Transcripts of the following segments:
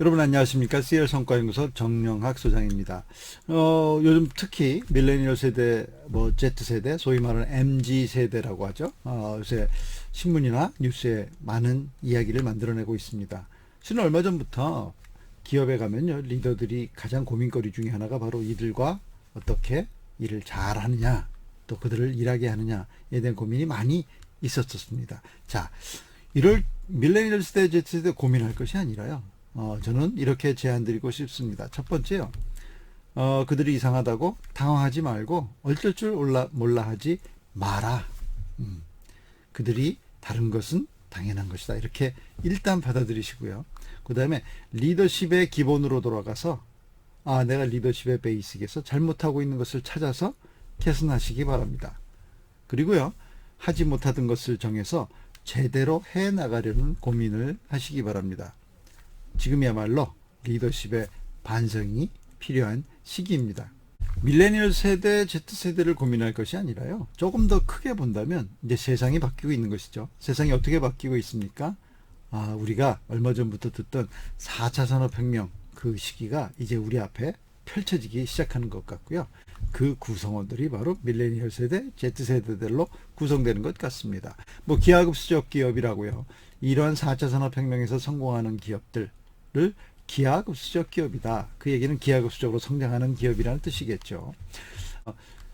여러분 안녕하십니까? CL 성과연구소 정영학 소장입니다. 요즘 특히 밀레니얼 세대, Z세대, 소위 말하는 MZ세대라고 하죠. 요새 신문이나 뉴스에 많은 이야기를 만들어내고 있습니다. 실은 얼마 전부터 기업에 가면요, 리더들이 가장 고민거리 중에 하나가 바로 이들과 어떻게 일을 잘 하느냐, 또 그들을 일하게 하느냐에 대한 고민이 많이 있었습니다. 자, 이럴 밀레니얼 세대, Z세대 고민할 것이 아니라요. 저는 이렇게 제안 드리고 싶습니다. 첫 번째요. 그들이 이상하다고 당황하지 말고 어쩔 줄 몰라 하지 마라. 그들이 다른 것은 당연한 것이다. 이렇게 일단 받아들이시고요. 그 다음에 리더십의 기본으로 돌아가서 내가 리더십의 베이직에서 잘못하고 있는 것을 찾아서 개선하시기 바랍니다. 그리고요. 하지 못하던 것을 정해서 제대로 해나가려는 고민을 하시기 바랍니다. 지금이야말로 리더십의 반성이 필요한 시기입니다. 밀레니얼 세대, Z세대를 고민할 것이 아니라요. 조금 더 크게 본다면 이제 세상이 바뀌고 있는 것이죠. 세상이 어떻게 바뀌고 있습니까? 우리가 얼마 전부터 듣던 4차 산업혁명 그 시기가 이제 우리 앞에 펼쳐지기 시작하는 것 같고요. 그 구성원들이 바로 밀레니얼 세대, Z세대들로 구성되는 것 같습니다. 기하급수적 기업이라고요. 이러한 4차 산업혁명에서 성공하는 기업들을 기하급수적 기업이다. 그 얘기는 기하급수적으로 성장하는 기업이라는 뜻이겠죠.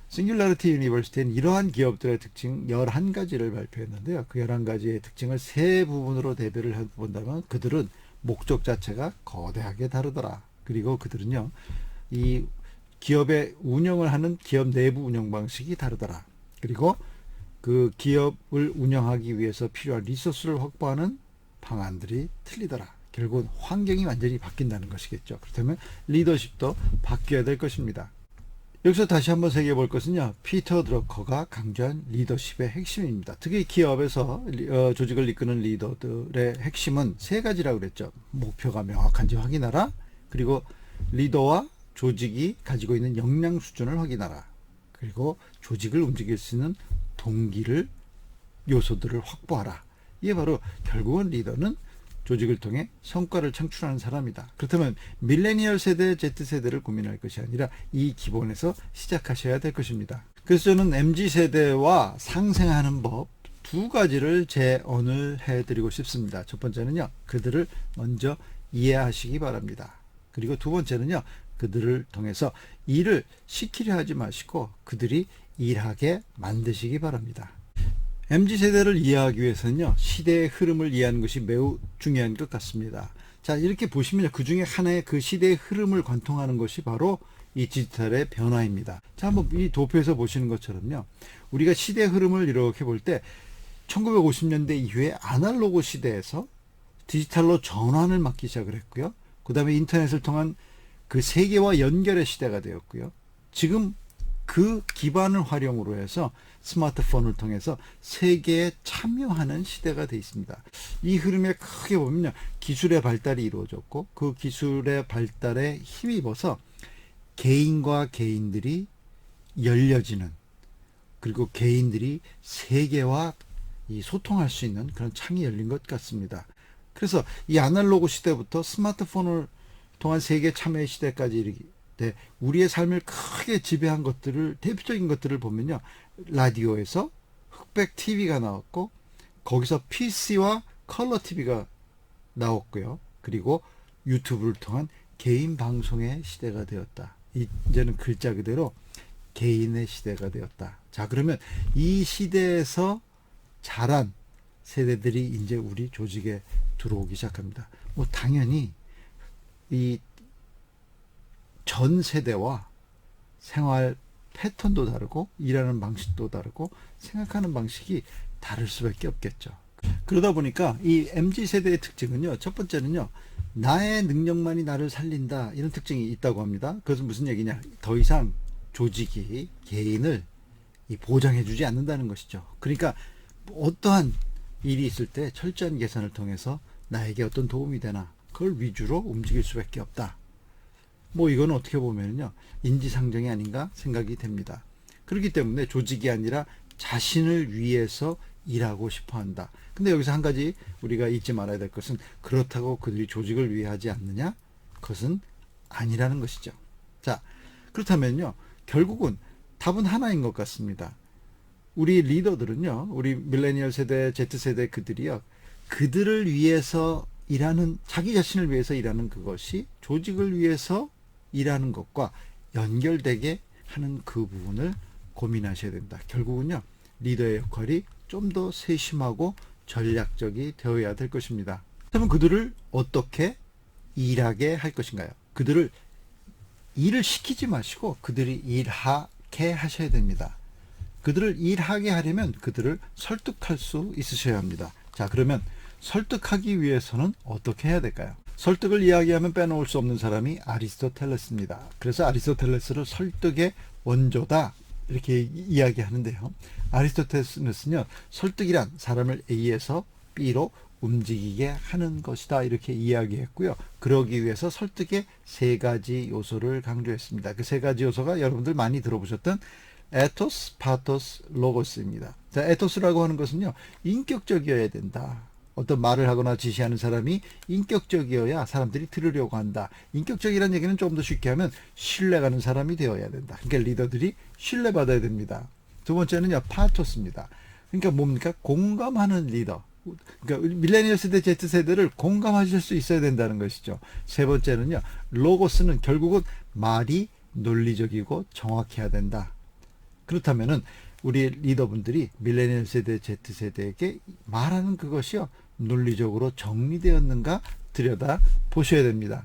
싱귤라리티 유니버시티는 이러한 기업들의 특징 11가지를 발표했는데요. 그 11가지의 특징을 세 부분으로 대별을 해본다면 그들은 목적 자체가 거대하게 다르더라. 그리고 그들은요, 이 기업의 운영을 하는 기업 내부 운영 방식이 다르더라. 그리고 그 기업을 운영하기 위해서 필요한 리소스를 확보하는 방안들이 틀리더라. 결국은 환경이 완전히 바뀐다는 것이겠죠. 그렇다면 리더십도 바뀌어야 될 것입니다. 여기서 다시 한번 새겨볼 것은요, 피터 드러커가 강조한 리더십의 핵심입니다. 특히 기업에서 조직을 이끄는 리더들의 핵심은 세 가지라고 그랬죠. 목표가 명확한지 확인하라. 그리고 리더와 조직이 가지고 있는 역량 수준을 확인하라. 그리고 조직을 움직일 수 있는 동기를, 요소들을 확보하라. 이게 바로 결국은 리더는 조직을 통해 성과를 창출하는 사람이다. 그렇다면 밀레니얼 세대, Z세대를 고민할 것이 아니라 이 기본에서 시작하셔야 될 것입니다. 그래서 저는 MZ세대와 상생하는 법 두 가지를 제언을 해드리고 싶습니다. 첫 번째는요, 그들을 먼저 이해하시기 바랍니다. 그리고 두 번째는요, 그들을 통해서 일을 시키려 하지 마시고 그들이 일하게 만드시기 바랍니다. MZ세대를 이해하기 위해서는요, 시대의 흐름을 이해하는 것이 매우 중요한 것 같습니다. 자, 이렇게 보시면 그 중에 하나의 그 시대의 흐름을 관통하는 것이 바로 이 디지털의 변화입니다. 자, 한번 이 도표에서 보시는 것처럼요, 우리가 시대의 흐름을 이렇게 볼 때 1950년대 이후에 아날로그 시대에서 디지털로 전환을 맞기 시작을 했고요. 그 다음에 인터넷을 통한 그 세계와 연결의 시대가 되었고요. 지금 그 기반을 활용으로 해서 스마트폰을 통해서 세계에 참여하는 시대가 되어 있습니다. 이 흐름에 크게 보면요, 기술의 발달이 이루어졌고 그 기술의 발달에 힘입어서 개인과 개인들이 열려지는, 그리고 개인들이 세계와 소통할 수 있는 그런 창이 열린 것 같습니다. 그래서 이 아날로그 시대부터 스마트폰을 통한 세계 참여 시대까지 이르기 때 우리의 삶을 크게 지배한 것들을, 대표적인 것들을 보면요, 라디오에서 흑백 TV가 나왔고 거기서 PC와 컬러 TV가 나왔고요. 그리고 유튜브를 통한 개인 방송의 시대가 되었다. 이제는 글자 그대로 개인의 시대가 되었다. 자, 그러면 이 시대에서 자란 세대들이 이제 우리 조직에 들어오기 시작합니다. 당연히 이 전 세대와 생활 패턴도 다르고 일하는 방식도 다르고 생각하는 방식이 다를 수밖에 없겠죠. 그러다 보니까 이 MZ세대의 특징은요, 첫 번째는요, 나의 능력만이 나를 살린다, 이런 특징이 있다고 합니다. 그것은 무슨 얘기냐, 더 이상 조직이 개인을 보장해 주지 않는다는 것이죠. 그러니까 어떠한 일이 있을 때 철저한 계산을 통해서 나에게 어떤 도움이 되나, 그걸 위주로 움직일 수밖에 없다. 이거는 어떻게 보면요, 인지상정이 아닌가 생각이 됩니다. 그렇기 때문에 조직이 아니라 자신을 위해서 일하고 싶어 한다. 근데 여기서 한 가지 우리가 잊지 말아야 될 것은 그렇다고 그들이 조직을 위해 하지 않느냐? 그것은 아니라는 것이죠. 자, 그렇다면요. 결국은 답은 하나인 것 같습니다. 우리 리더들은요. 우리 밀레니얼 세대, Z세대 그들이요. 그들을 위해서 일하는, 자기 자신을 위해서 일하는 그것이 조직을 위해서 일하는 것과 연결되게 하는 그 부분을 고민하셔야 된다. 결국은요. 리더의 역할이 좀 더 세심하고 전략적이 되어야 될 것입니다. 그러면 그들을 어떻게 일하게 할 것인가요? 그들을 일을 시키지 마시고 그들이 일하게 하셔야 됩니다. 그들을 일하게 하려면 그들을 설득할 수 있으셔야 합니다. 자, 그러면 설득하기 위해서는 어떻게 해야 될까요? 설득을 이야기하면 빼놓을 수 없는 사람이 아리스토텔레스입니다. 그래서 아리스토텔레스를 설득의 원조다 이렇게 이야기하는데요. 아리스토텔레스는요, 설득이란 사람을 A에서 B로 움직이게 하는 것이다 이렇게 이야기했고요. 그러기 위해서 설득의 세 가지 요소를 강조했습니다. 그 세 가지 요소가 여러분들 많이 들어보셨던 에토스, 파토스, 로고스입니다. 자, 에토스라고 하는 것은요, 인격적이어야 된다. 어떤 말을 하거나 지시하는 사람이 인격적이어야 사람들이 들으려고 한다. 인격적이라는 얘기는 조금 더 쉽게 하면 신뢰가는 사람이 되어야 된다. 그러니까 리더들이 신뢰받아야 됩니다. 두 번째는요, 파토스입니다. 그러니까 뭡니까? 공감하는 리더. 그러니까 밀레니얼 세대, Z세대를 공감하실 수 있어야 된다는 것이죠. 세 번째는요, 로고스는 결국은 말이 논리적이고 정확해야 된다. 그렇다면은 우리 리더분들이 밀레니얼 세대, Z세대에게 말하는 그것이요, 논리적으로 정리되었는가 들여다 보셔야 됩니다.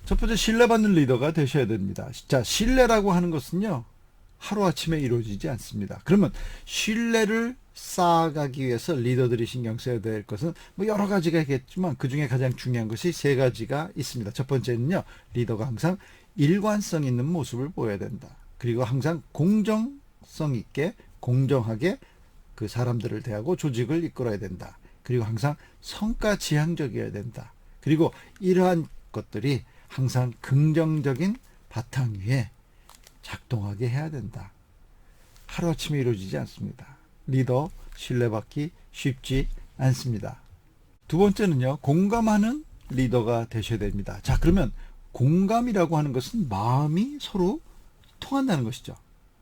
첫 번째, 신뢰받는 리더가 되셔야 됩니다. 자, 신뢰라고 하는 것은요, 하루아침에 이루어지지 않습니다. 그러면 신뢰를 쌓아가기 위해서 리더들이 신경 써야 될 것은 뭐 여러 가지가 있겠지만 그 중에 가장 중요한 것이 세 가지가 있습니다. 첫 번째는요, 리더가 항상 일관성 있는 모습을 보여야 된다. 그리고 항상 공정성 있게 공정하게 그 사람들을 대하고 조직을 이끌어야 된다. 그리고 항상 성과 지향적이어야 된다. 그리고 이러한 것들이 항상 긍정적인 바탕 위에 작동하게 해야 된다. 하루아침에 이루어지지 않습니다. 리더 신뢰받기 쉽지 않습니다. 두 번째는요, 공감하는 리더가 되셔야 됩니다. 자, 그러면 공감이라고 하는 것은 마음이 서로 통한다는 것이죠.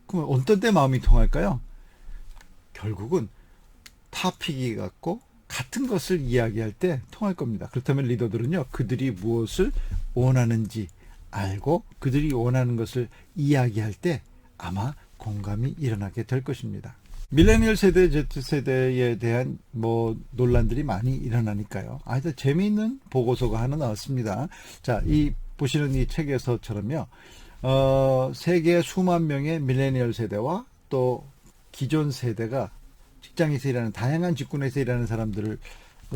그럼 어떤 때 마음이 통할까요? 결국은 타픽이 같고 같은 것을 이야기할 때 통할 겁니다. 그렇다면 리더들은요, 그들이 무엇을 원하는지 알고 그들이 원하는 것을 이야기할 때 아마 공감이 일어나게 될 것입니다. 밀레니얼 세대, Z세대에 대한 논란들이 많이 일어나니까요. 아주 재미있는 보고서가 하나 나왔습니다. 자, 보시는 이 책에서처럼요, 세계 수만 명의 밀레니얼 세대와 또 기존 세대가 직장에서 일하는 다양한 직군에서 일하는 사람들을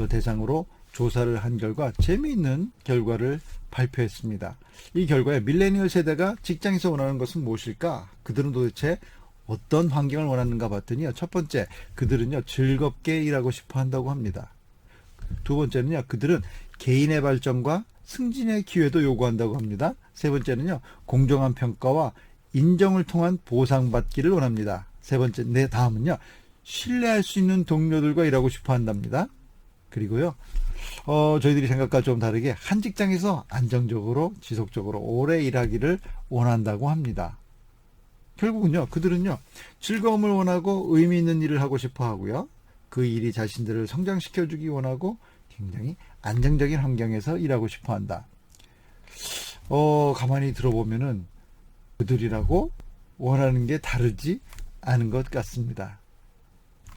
대상으로 조사를 한 결과 재미있는 결과를 발표했습니다. 이 결과에 밀레니얼 세대가 직장에서 원하는 것은 무엇일까? 그들은 도대체 어떤 환경을 원하는가 봤더니요. 첫 번째, 그들은요, 즐겁게 일하고 싶어 한다고 합니다. 두 번째는요, 그들은 개인의 발전과 승진의 기회도 요구한다고 합니다. 세 번째는요, 공정한 평가와 인정을 통한 보상받기를 원합니다. 다음은요, 신뢰할 수 있는 동료들과 일하고 싶어 한답니다. 그리고요, 저희들이 생각과 좀 다르게 한 직장에서 안정적으로 지속적으로 오래 일하기를 원한다고 합니다. 결국은요, 그들은요, 즐거움을 원하고 의미 있는 일을 하고 싶어 하고요, 그 일이 자신들을 성장시켜주기 원하고 굉장히 안정적인 환경에서 일하고 싶어 한다. 가만히 들어보면은 그들이라고 원하는 게 다르지 않은 것 같습니다.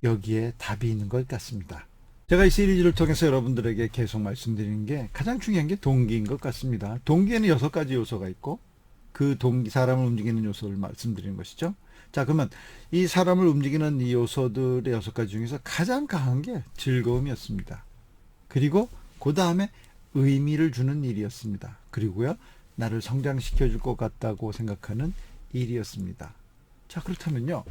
여기에 답이 있는 것 같습니다. 제가 이 시리즈를 통해서 여러분들에게 계속 말씀드리는 게 가장 중요한 게 동기인 것 같습니다. 동기에는 6가지 요소가 있고 그 사람을 움직이는 요소를 말씀드리는 것이죠. 자, 그러면 이 사람을 움직이는 이 요소들의 6가지 중에서 가장 강한 게 즐거움이었습니다. 그리고 그 다음에 의미를 주는 일이었습니다. 그리고요, 나를 성장시켜 줄 것 같다고 생각하는 일이었습니다. 자, 그렇다면요,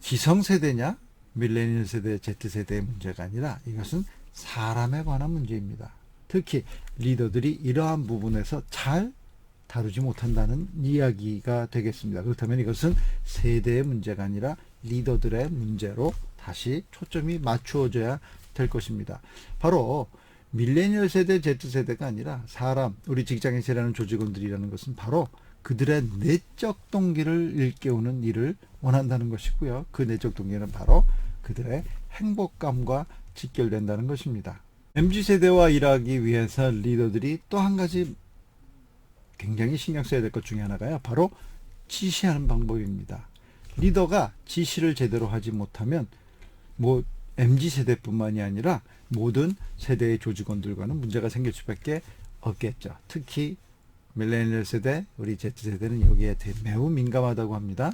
기성세대냐 밀레니얼 세대, Z세대의 문제가 아니라 이것은 사람에 관한 문제입니다. 특히 리더들이 이러한 부분에서 잘 다루지 못한다는 이야기가 되겠습니다. 그렇다면 이것은 세대의 문제가 아니라 리더들의 문제로 다시 초점이 맞추어져야 될 것입니다. 바로 밀레니얼 세대, Z세대가 아니라 사람, 우리 직장에서 일하는 조직원들이라는 것은 바로 그들의 내적 동기를 일깨우는 일을 원한다는 것이고요. 그 내적 동기는 바로 그들의 행복감과 직결된다는 것입니다. MZ세대와 일하기 위해서 리더들이 또 한 가지 굉장히 신경 써야 될 것 중에 하나가요. 바로 지시하는 방법입니다. 리더가 지시를 제대로 하지 못하면 MZ세대뿐만이 아니라 모든 세대의 조직원들과는 문제가 생길 수밖에 없겠죠. 특히 밀레니얼 세대, 우리 Z세대는 여기에 매우 민감하다고 합니다.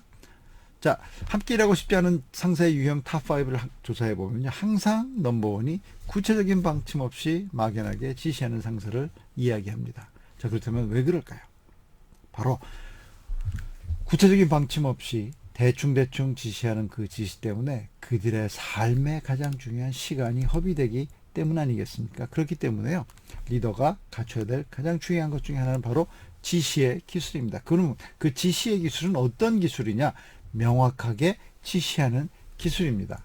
자, 함께 일하고 싶지 않은 상사의 유형 탑5를 조사해 보면요. 항상 넘버원이 구체적인 방침 없이 막연하게 지시하는 상사를 이야기합니다. 자, 그렇다면 왜 그럴까요? 바로 구체적인 방침 없이 대충 지시하는 그 지시 때문에 그들의 삶에 가장 중요한 시간이 허비되기 때문 아니겠습니까? 그렇기 때문에요. 리더가 갖춰야 될 가장 중요한 것 중에 하나는 바로 지시의 기술입니다. 그럼 그 지시의 기술은 어떤 기술이냐? 명확하게 지시하는 기술입니다.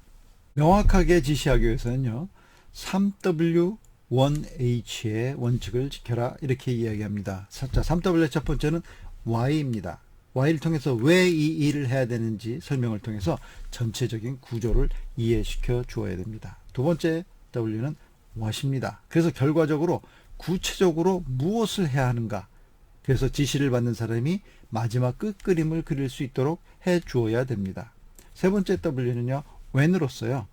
명확하게 지시하기 위해서는요. 3W1H의 원칙을 지켜라 이렇게 이야기합니다. 자, 3W의 첫 번째는 Y입니다. Y를 통해서 왜 이 일을 해야 되는지 설명을 통해서 전체적인 구조를 이해시켜 주어야 됩니다. 두 번째 W는 What입니다. 그래서 결과적으로 구체적으로 무엇을 해야 하는가, 그래서 지시를 받는 사람이 마지막 끝그림을 그릴 수 있도록 해 주어야 됩니다. 세 번째 W는요, When으로서요.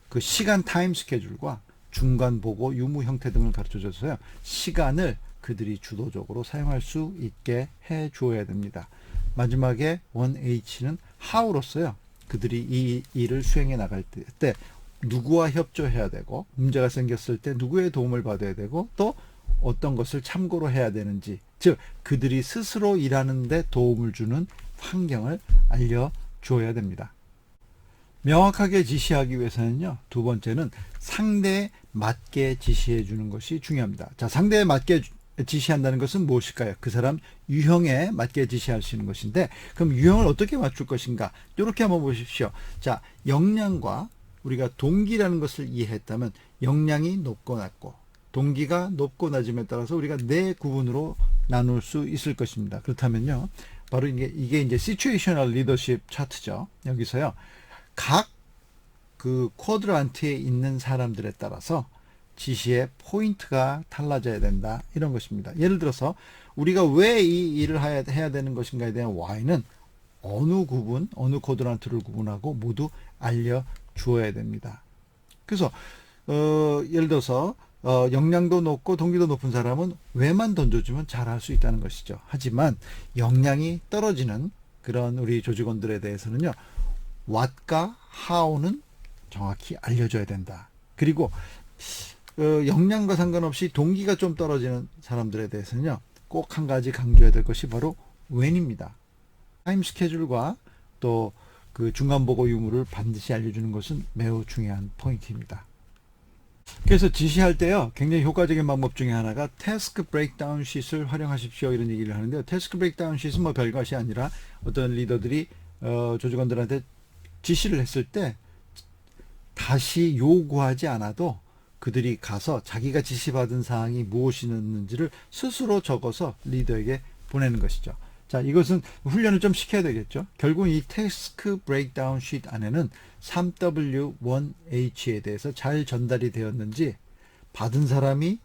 그 시간 타임 스케줄과 중간 보고 유무 형태 등을 가르쳐 줘서요. 시간을 그들이 주도적으로 사용할 수 있게 해 주어야 됩니다. 마지막에 1H는 How로서요. 그들이 이 일을 수행해 나갈 때 누구와 협조해야 되고, 문제가 생겼을 때 누구의 도움을 받아야 되고, 또 어떤 것을 참고로 해야 되는지, 즉 그들이 스스로 일하는 데 도움을 주는 환경을 알려주어야 됩니다. 명확하게 지시하기 위해서는요, 두 번째는 상대에 맞게 지시해 주는 것이 중요합니다. 자, 상대에 맞게 지시한다는 것은 무엇일까요? 그 사람 유형에 맞게 지시할 수 있는 것인데, 그럼 유형을 어떻게 맞출 것인가? 이렇게 한번 보십시오. 자, 역량과 우리가 동기라는 것을 이해했다면 역량이 높고 낮고 동기가 높고 낮음에 따라서 우리가 네 구분으로 나눌 수 있을 것입니다. 그렇다면요, 바로 이게 이제 시츄에이셔널 리더십 차트죠. 여기서요, 각 그 쿼드란트에 있는 사람들에 따라서 지시의 포인트가 달라져야 된다, 이런 것입니다. 예를 들어서 우리가 왜 이 일을 해야 되는 것인가에 대한 Y는 어느 쿼드란트를 구분하고 모두 알려주어야 됩니다. 그래서 예를 들어서 역량도 높고 동기도 높은 사람은 왜만 던져주면 잘할 수 있다는 것이죠. 하지만 역량이 떨어지는 그런 우리 조직원들에 대해서는요, what과 how는 정확히 알려줘야 된다. 그리고 역량과 상관없이 동기가 좀 떨어지는 사람들에 대해서는요, 꼭 한 가지 강조해야 될 것이 바로 when입니다. 타임 스케줄과 또 그 중간 보고 유무를 반드시 알려주는 것은 매우 중요한 포인트입니다. 그래서 지시할 때요, 굉장히 효과적인 방법 중에 하나가 태스크 브레이크다운 쉿을 활용하십시오, 이런 얘기를 하는데요. 태스크 브레이크다운 쉿은 뭐 별것이 아니라 어떤 리더들이 조직원들한테 지시를 했을 때 다시 요구하지 않아도 그들이 가서 자기가 지시받은 사항이 무엇이었는지를 스스로 적어서 리더에게 보내는 것이죠. 자, 이것은 훈련을 좀 시켜야 되겠죠. 결국 이 태스크 브레이크다운 쉿 안에는 3W1H에 대해서 잘 전달이 되었는지 받은 사람이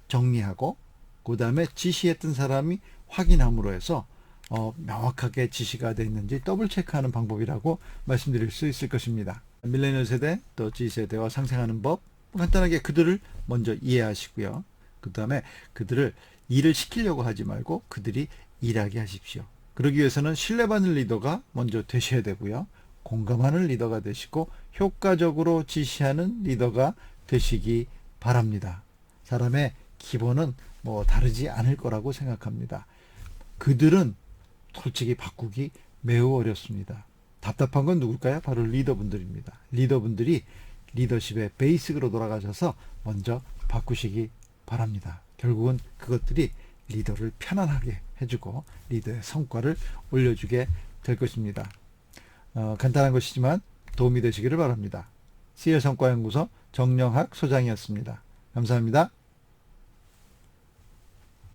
정리하고, 그 다음에 지시했던 사람이 확인함으로 해서 명확하게 지시가 되어 있는지 더블 체크하는 방법이라고 말씀드릴 수 있을 것입니다. 밀레니얼 세대 또 G세대와 상생하는 법, 간단하게 그들을 먼저 이해하시고요. 그 다음에 그들을 일을 시키려고 하지 말고 그들이 일하게 하십시오. 그러기 위해서는 신뢰받는 리더가 먼저 되셔야 되고요. 공감하는 리더가 되시고 효과적으로 지시하는 리더가 되시기 바랍니다. 사람의 기본은 뭐 다르지 않을 거라고 생각합니다. 그들은 솔직히 바꾸기 매우 어렵습니다. 답답한 건 누굴까요? 바로 리더분들입니다. 리더분들이 리더십의 베이직으로 돌아가셔서 먼저 바꾸시기 바랍니다. 결국은 그것들이 리더를 편안하게 해주고 리더의 성과를 올려주게 될 것입니다. 간단한 것이지만 도움이 되시기를 바랍니다. CL 성과연구소 정영학 소장이었습니다. 감사합니다.